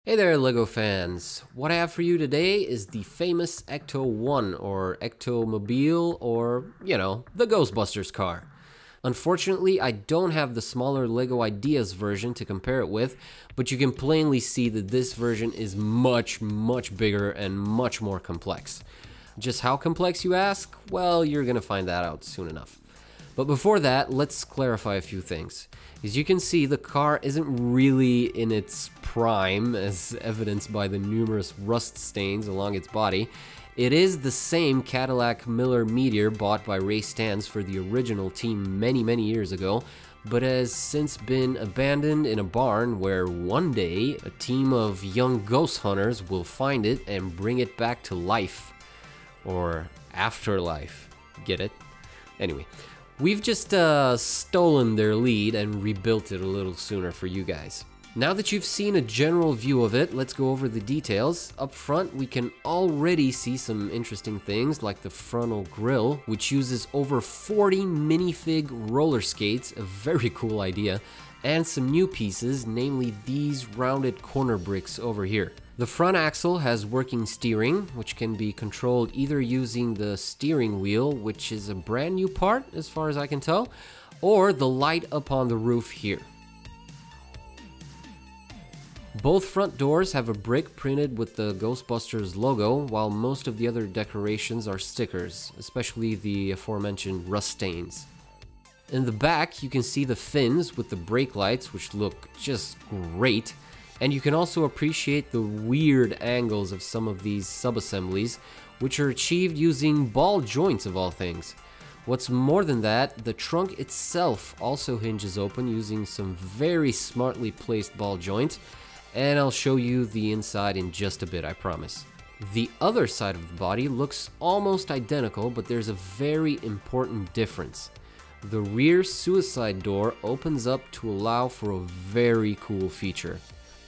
Hey there, LEGO fans! What I have for you today is the famous Ecto-1, or Ectomobile, or, the Ghostbusters car. Unfortunately, I don't have the smaller LEGO Ideas version to compare it with, but you can plainly see that this version is much bigger and much more complex. Just how complex, you ask? Well, you're gonna find that out soon enough. But before that, let's clarify a few things. As you can see, the car isn't really in its prime, as evidenced by the numerous rust stains along its body. It is the same Cadillac Miller Meteor bought by Ray Stantz for the original team many years ago, but has since been abandoned in a barn where one day a team of young ghost hunters will find it and bring it back to life. Or afterlife. Get it? Anyway. We've just stolen their lead and rebuilt it a little sooner for you guys. Now that you've seen a general view of it, let's go over the details. Up front, we can already see some interesting things like the frontal grille, which uses over 40 minifig roller skates, a very cool idea, and some new pieces, namely these rounded corner bricks over here. The front axle has working steering, which can be controlled either using the steering wheel, which is a brand new part as far as I can tell, or the light up on the roof here. Both front doors have a brick printed with the Ghostbusters logo, while most of the other decorations are stickers, especially the aforementioned rust stains. In the back, you can see the fins with the brake lights, which look just great. And you can also appreciate the weird angles of some of these sub-assemblies, which are achieved using ball joints of all things. What's more than that, the trunk itself also hinges open using some very smartly placed ball joints, and I'll show you the inside in just a bit, I promise. The other side of the body looks almost identical, but there's a very important difference. The rear suicide door opens up to allow for a very cool feature.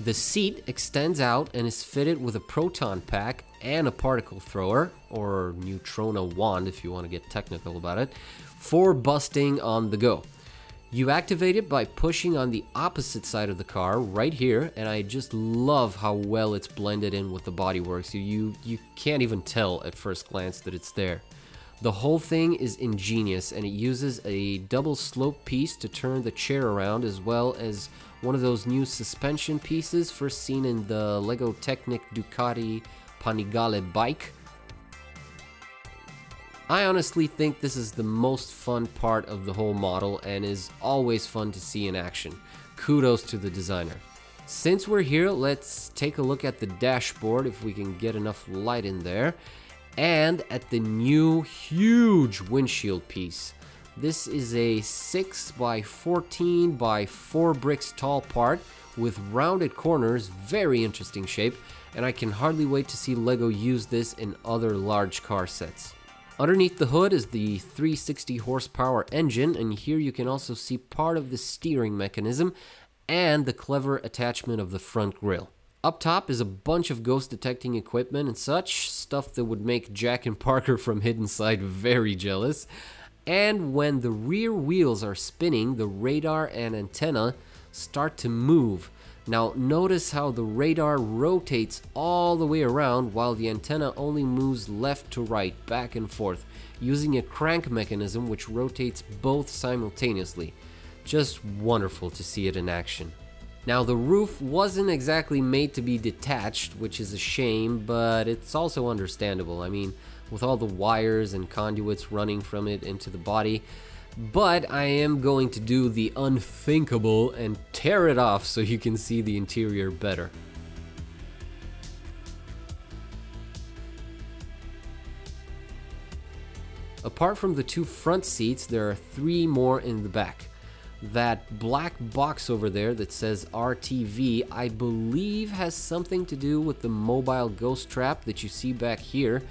The seat extends out and is fitted with a proton pack and a particle thrower, or neutrona wand if you want to get technical about it, for busting on the go. You activate it by pushing on the opposite side of the car right here, and I just love how well it's blended in with the bodywork, so you can't even tell at first glance that it's there. The whole thing is ingenious, and it uses a double slope piece to turn the chair around, as well as one of those new suspension pieces first seen in the LEGO Technic Ducati Panigale bike. I honestly think this is the most fun part of the whole model and is always fun to see in action. Kudos to the designer. Since we're here, let's take a look at the dashboard if we can get enough light in there. And at the new huge windshield piece. This is a 6 by 14 by 4 bricks tall part with rounded corners, very interesting shape, and I can hardly wait to see LEGO use this in other large car sets. Underneath the hood is the 360 horsepower engine, and here you can also see part of the steering mechanism and the clever attachment of the front grille. Up top is a bunch of ghost detecting equipment and such, stuff that would make Jack and Parker from Hidden Side very jealous. And when the rear wheels are spinning, the radar and antenna start to move. Now notice how the radar rotates all the way around while the antenna only moves left to right, back and forth, using a crank mechanism which rotates both simultaneously. Just wonderful to see it in action. Now the roof wasn't exactly made to be detached, which is a shame, but it's also understandable. I mean, with all the wires and conduits running from it into the body. But I am going to do the unthinkable and tear it off so you can see the interior better. Apart from the two front seats, there are 3 more in the back. That black box over there that says RTV, I believe has something to do with the mobile ghost trap that you see back here.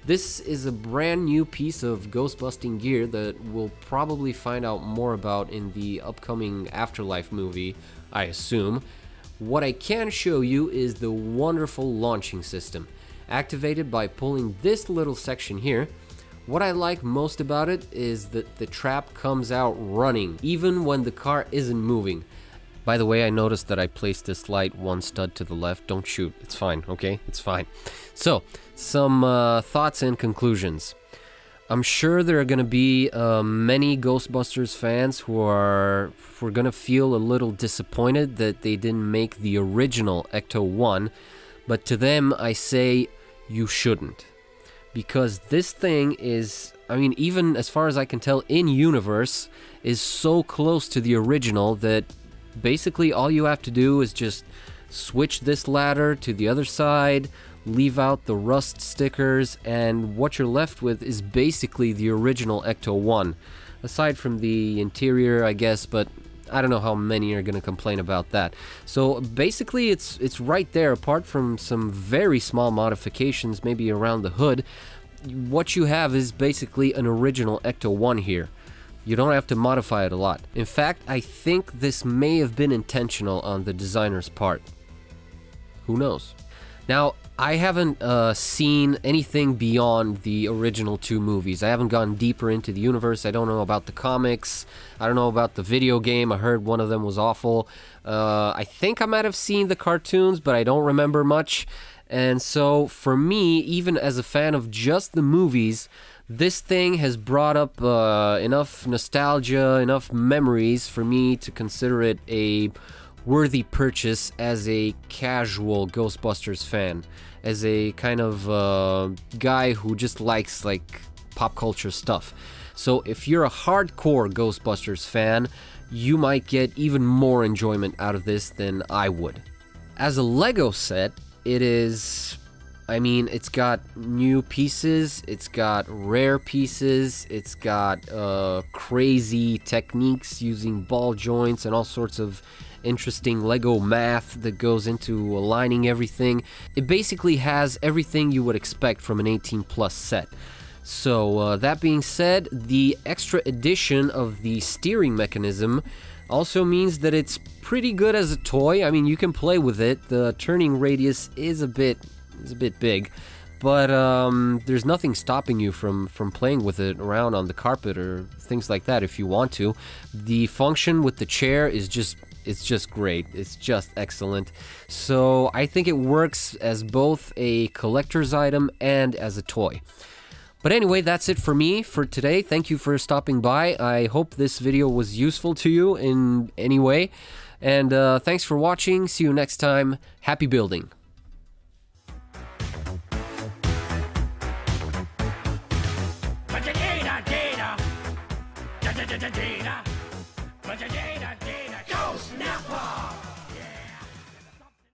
This is a brand new piece of ghost busting gear that we'll probably find out more about in the upcoming Afterlife movie, I assume. What I can show you is the wonderful launching system, activated by pulling this little section here. What I like most about it is that the trap comes out running, even when the car isn't moving. By the way, I noticed that I placed this light one stud to the left. Don't shoot. It's fine, okay? It's fine. So, some thoughts and conclusions. I'm sure there are going to be many Ghostbusters fans who are going to feel a little disappointed that they didn't make the original Ecto-1, but to them I say you shouldn't. Because this thing is, I mean, even as far as I can tell, in universe, is so close to the original that basically all you have to do is just switch this ladder to the other side, leave out the rust stickers, and what you're left with is basically the original Ecto-1. Aside from the interior, I guess, but I don't know how many are going to complain about that. So basically it's right there, apart from some very small modifications, maybe around the hood. What you have is basically an original Ecto-1 here. You don't have to modify it a lot. In fact, I think this may have been intentional on the designer's part. Who knows? Now, I haven't seen anything beyond the original 2 movies. I haven't gone deeper into the universe. I don't know about the comics. I don't know about the video game. I heard one of them was awful. I think I might have seen the cartoons, but I don't remember much. And so, for me, even as a fan of just the movies, this thing has brought up enough nostalgia, enough memories for me to consider it a worthy purchase as a casual Ghostbusters fan, as a kind of guy who just likes like pop culture stuff. So if you're a hardcore Ghostbusters fan, you might get even more enjoyment out of this than I would. As a Lego set, it is, I mean, it's got new pieces, it's got rare pieces, it's got crazy techniques using ball joints and all sorts of interesting Lego math that goes into aligning everything. It basically has everything you would expect from an 18+ set. So that being said, the extra addition of the steering mechanism also means that it's pretty good as a toy. I mean, you can play with it. The turning radius is a bit big, but there's nothing stopping you from playing with it around on the carpet or things like that if you want to. The function with the chair is just, it's just great. It's just excellent. So I think it works as both a collector's item and as a toy. But anyway, that's it for me for today. Thank you for stopping by. I hope this video was useful to you in any way. And thanks for watching. See you next time. Happy building.